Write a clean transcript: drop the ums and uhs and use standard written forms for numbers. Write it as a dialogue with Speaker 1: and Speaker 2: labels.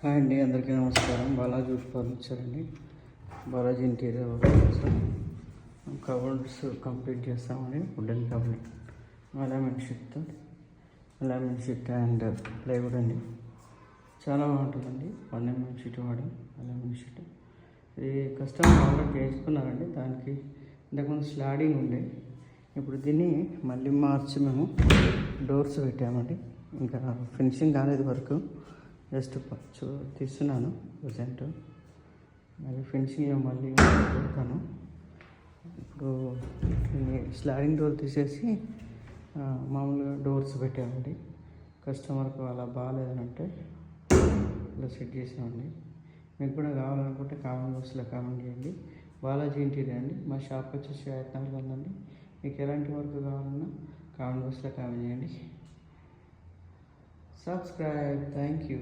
Speaker 1: Hi అండి, అందరికీ నమస్కారం. బాలాజీ ఫర్నిచర్ అండి. Balaji interior sir covers complete చేస్తామండి. Wooden cupboard, alignment sheet and plywood అండి. చాలా బాగుంటుందండి. 1 mm షీట్ వాడాం, అలైన్మెంట్ షీట్. ఇది కస్టమర్ ఆర్డర్ చేసుకున్నారండి. దానికి ఇంతకుముందు స్లాడింగ్ ఉండే, ఇప్పుడు దీన్ని మళ్ళీ మార్చి మేము డోర్స్ పెట్టామండి. ఇంకా ఫినిషింగ్ కాలేదు, వరకు జస్ట్ తీస్తున్నాను ప్రజెంట్. మళ్ళీ ఫినిషింగ్లో మళ్ళీ పెడతాను. ఇప్పుడు స్లాడింగ్ డోర్ తీసేసి మామూలుగా డోర్స్ పెట్టామండి. కస్టమర్కి అలా బాగాలేదనంటే ఇలా సెట్ చేసామండి. మీకు కూడా కావాలనుకుంటే కామెంట్ బాక్స్లో కామెంట్ చేయండి. బాలాజీ ఇంటీరియర్ అండి. మా షాప్ వచ్చేసి 5 ఉందండి. మీకు ఎలాంటి వర్క్ కావాలన్నా కామెంట్ బాక్స్లో కామెంట్ చేయండి. Subscribe. Thank you.